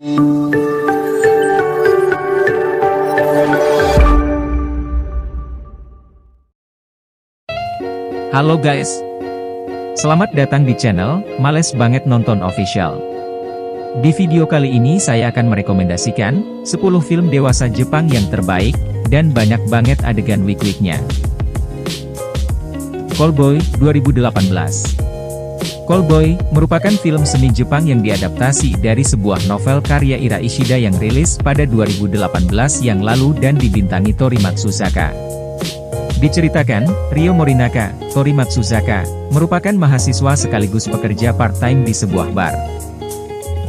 Halo guys, selamat datang di channel Males Banget Nonton Official. Di video kali ini saya akan merekomendasikan 10 film dewasa Jepang yang terbaik, dan banyak banget adegan wik-wiknya. Callboy 2018. Callboy merupakan film seni Jepang yang diadaptasi dari sebuah novel karya Ira Ishida yang rilis pada 2018 yang lalu dan dibintangi Tori Matsuzaka. Diceritakan, Ryo Morinaka, Tori Matsuzaka, merupakan mahasiswa sekaligus pekerja part-time di sebuah bar.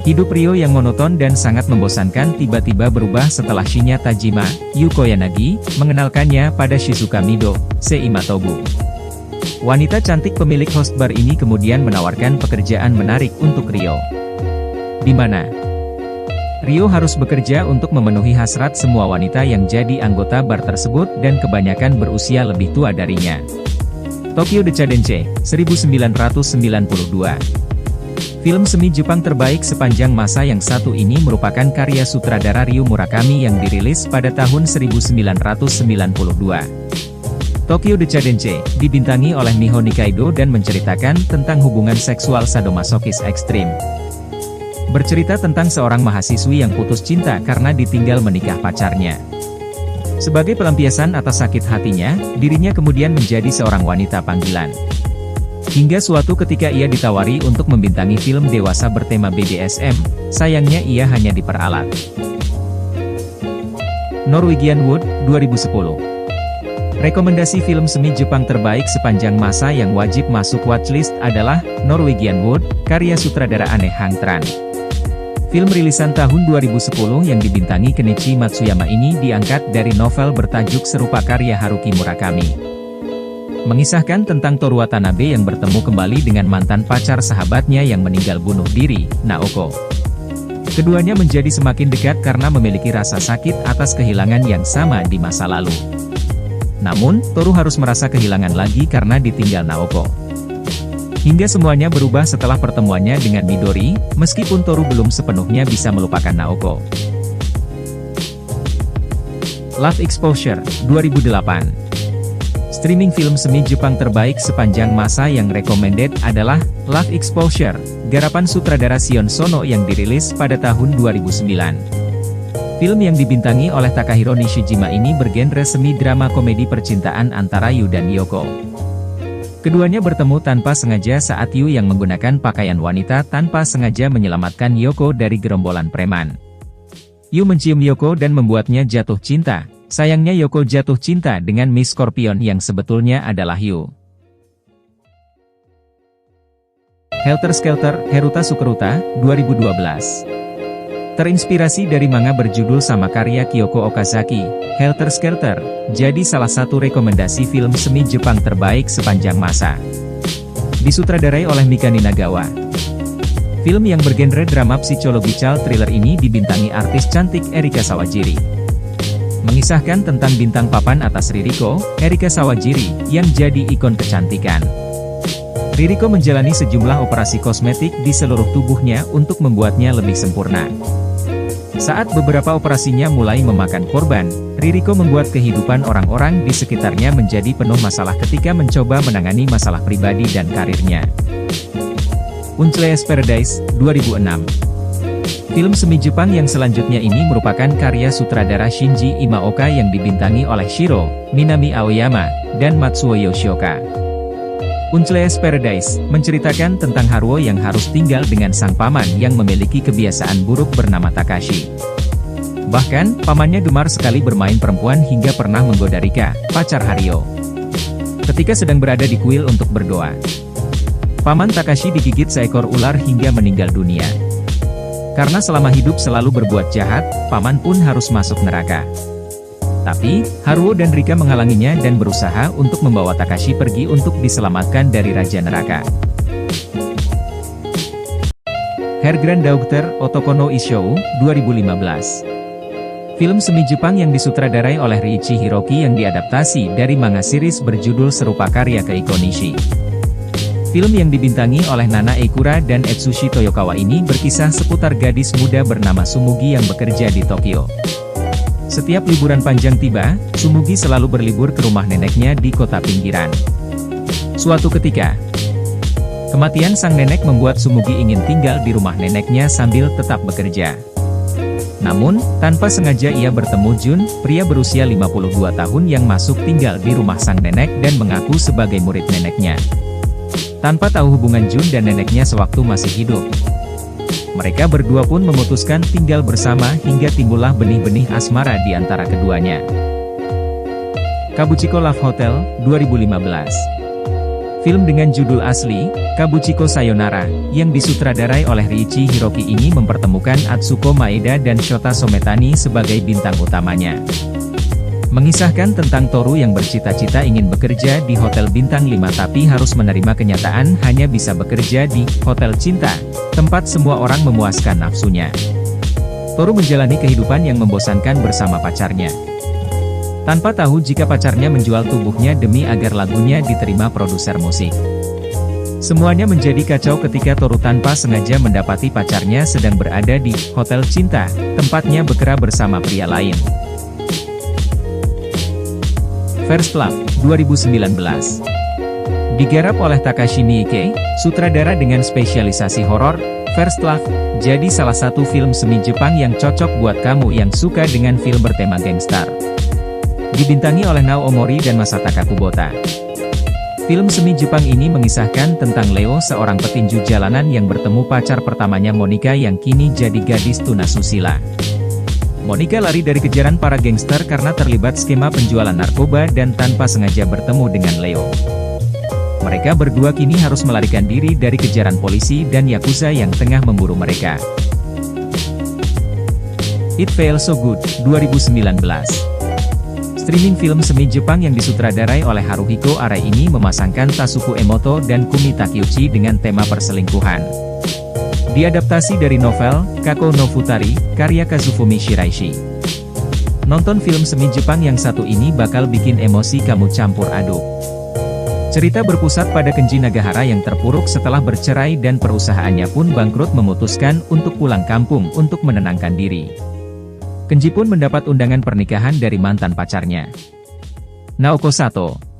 Hidup Ryo yang monoton dan sangat membosankan tiba-tiba berubah setelah Shinya Tajima, Yu Koyanagi, mengenalkannya pada Shizuka Mido, Sei Matobu. Wanita cantik pemilik host bar ini kemudian menawarkan pekerjaan menarik untuk Ryo. Di mana Ryo harus bekerja untuk memenuhi hasrat semua wanita yang jadi anggota bar tersebut dan kebanyakan berusia lebih tua darinya. Tokyo Decadence, 1992. Film semi Jepang terbaik sepanjang masa yang satu ini merupakan karya sutradara Ryu Murakami yang dirilis pada tahun 1992. Tokyo Decadence dibintangi oleh Miho Nikaido dan menceritakan tentang hubungan seksual sadomasokis ekstrim. Bercerita tentang seorang mahasiswi yang putus cinta karena ditinggal menikah pacarnya. Sebagai pelampiasan atas sakit hatinya, dirinya kemudian menjadi seorang wanita panggilan. Hingga suatu ketika ia ditawari untuk membintangi film dewasa bertema BDSM, sayangnya ia hanya diperalat. Norwegian Wood, 2010. Rekomendasi film semi Jepang terbaik sepanjang masa yang wajib masuk watchlist adalah Norwegian Wood, karya sutradara Anne Hang Tran. Film rilisan tahun 2010 yang dibintangi Kenichi Matsuyama ini diangkat dari novel bertajuk serupa karya Haruki Murakami. Mengisahkan tentang Toru Watanabe yang bertemu kembali dengan mantan pacar sahabatnya yang meninggal bunuh diri, Naoko. Keduanya menjadi semakin dekat karena memiliki rasa sakit atas kehilangan yang sama di masa lalu. Namun, Toru harus merasa kehilangan lagi karena ditinggal Naoko. Hingga semuanya berubah setelah pertemuannya dengan Midori, meskipun Toru belum sepenuhnya bisa melupakan Naoko. Love Exposure, 2008. Streaming film semi Jepang terbaik sepanjang masa yang recommended adalah Love Exposure, garapan sutradara Sion Sono yang dirilis pada tahun 2009. Film yang dibintangi oleh Takahiro Nishijima ini bergenre semi drama komedi percintaan antara Yu dan Yoko. Keduanya bertemu tanpa sengaja saat Yu yang menggunakan pakaian wanita tanpa sengaja menyelamatkan Yoko dari gerombolan preman. Yu mencium Yoko dan membuatnya jatuh cinta. Sayangnya Yoko jatuh cinta dengan Miss Scorpion yang sebetulnya adalah Yu. Helter Skelter, Heruta Sukeruta, 2012. Terinspirasi dari manga berjudul sama karya Kyoko Okazaki, Helter Skelter jadi salah satu rekomendasi film semi Jepang terbaik sepanjang masa. Disutradarai oleh Mikami Nagawa. Film yang bergenre drama psychological thriller ini dibintangi artis cantik Erika Sawajiri. Mengisahkan tentang bintang papan atas Ririko, Erika Sawajiri, yang jadi ikon kecantikan. Ririko menjalani sejumlah operasi kosmetik di seluruh tubuhnya untuk membuatnya lebih sempurna. Saat beberapa operasinya mulai memakan korban, Ririko membuat kehidupan orang-orang di sekitarnya menjadi penuh masalah ketika mencoba menangani masalah pribadi dan karirnya. Uncle's Paradise, 2006. Film semi Jepang yang selanjutnya ini merupakan karya sutradara Shinji Imaoka yang dibintangi oleh Shiro, Minami Aoyama, dan Matsuo Yoshioka. Uncle's Paradise menceritakan tentang Haruo yang harus tinggal dengan sang paman yang memiliki kebiasaan buruk bernama Takashi. Bahkan, pamannya gemar sekali bermain perempuan hingga pernah menggoda Rika, pacar Haruo. Ketika sedang berada di kuil untuk berdoa, paman Takashi digigit seekor ular hingga meninggal dunia. Karena selama hidup selalu berbuat jahat, paman pun harus masuk neraka. Tapi, Haruo dan Rika menghalanginya dan berusaha untuk membawa Takashi pergi untuk diselamatkan dari Raja Neraka. Her Granddaughter, Otoko no Ishou, 2015. Film semi Jepang yang disutradarai oleh Riichi Hiroki yang diadaptasi dari manga series berjudul serupa karya Keiko Nishi. Film yang dibintangi oleh Nana Eikura dan Etsushi Toyokawa ini berkisah seputar gadis muda bernama Sumugi yang bekerja di Tokyo. Setiap liburan panjang tiba, Sumugi selalu berlibur ke rumah neneknya di kota pinggiran. Suatu ketika, kematian sang nenek membuat Sumugi ingin tinggal di rumah neneknya sambil tetap bekerja. Namun, tanpa sengaja ia bertemu Jun, pria berusia 52 tahun yang masuk tinggal di rumah sang nenek dan mengaku sebagai murid neneknya. Tanpa tahu hubungan Jun dan neneknya sewaktu masih hidup, mereka berdua pun memutuskan tinggal bersama hingga timbullah benih-benih asmara di antara keduanya. Kabuchiko Love Hotel, 2015. Film dengan judul asli, Kabuchiko Sayonara, yang disutradarai oleh Riichi Hiroki ini mempertemukan Atsuko Maeda dan Shota Sometani sebagai bintang utamanya. Mengisahkan tentang Toru yang bercita-cita ingin bekerja di hotel bintang 5 tapi harus menerima kenyataan hanya bisa bekerja di hotel cinta, tempat semua orang memuaskan nafsunya. Toru menjalani kehidupan yang membosankan bersama pacarnya, tanpa tahu jika pacarnya menjual tubuhnya demi agar lagunya diterima produser musik. Semuanya menjadi kacau ketika Toru tanpa sengaja mendapati pacarnya sedang berada di hotel cinta, tempatnya berkera bersama pria lain. First Love, 2019. Digarap oleh Takashi Miike, sutradara dengan spesialisasi horor, First Love jadi salah satu film semi Jepang yang cocok buat kamu yang suka dengan film bertema gangster. Dibintangi oleh Nao Omori dan Masataka Kubota. Film semi Jepang ini mengisahkan tentang Leo, seorang petinju jalanan yang bertemu pacar pertamanya Monica yang kini jadi gadis tunasusila. Monica lari dari kejaran para gangster karena terlibat skema penjualan narkoba dan tanpa sengaja bertemu dengan Leo. Mereka berdua kini harus melarikan diri dari kejaran polisi dan Yakuza yang tengah memburu mereka. It Feels So Good, 2019. Streaming film semi Jepang yang disutradarai oleh Haruhiko Arai ini memasangkan Tasuku Emoto dan Kumi Takeuchi dengan tema perselingkuhan. Diadaptasi dari novel, Kako no Futari, karya Kazufumi Shiraishi. Nonton film semi Jepang yang satu ini bakal bikin emosi kamu campur aduk. Cerita berpusat pada Kenji Nagahara yang terpuruk setelah bercerai dan perusahaannya pun bangkrut, memutuskan untuk pulang kampung untuk menenangkan diri. Kenji pun mendapat undangan pernikahan dari mantan pacarnya, Naoko Sato.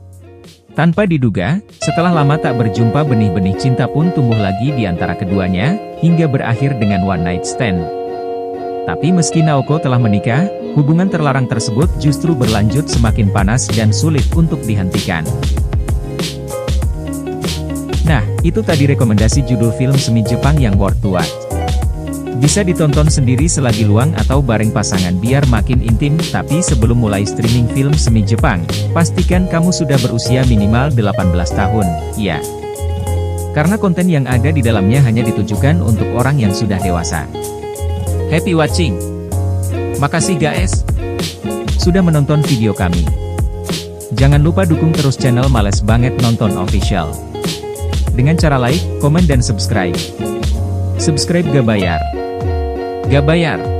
Tanpa diduga, setelah lama tak berjumpa, benih-benih cinta pun tumbuh lagi di antara keduanya, hingga berakhir dengan one night stand. Tapi meski Naoko telah menikah, hubungan terlarang tersebut justru berlanjut semakin panas dan sulit untuk dihentikan. Nah, itu tadi rekomendasi judul film semi Jepang yang worth to watch. Bisa ditonton sendiri selagi luang atau bareng pasangan biar makin intim, tapi sebelum mulai streaming film semi Jepang, pastikan kamu sudah berusia minimal 18 tahun, ya. Karena konten yang ada di dalamnya hanya ditujukan untuk orang yang sudah dewasa. Happy watching! Makasih guys, sudah menonton video kami. Jangan lupa dukung terus channel Males Banget Nonton Official dengan cara like, komen dan subscribe. Subscribe gak bayar. Gak bayar.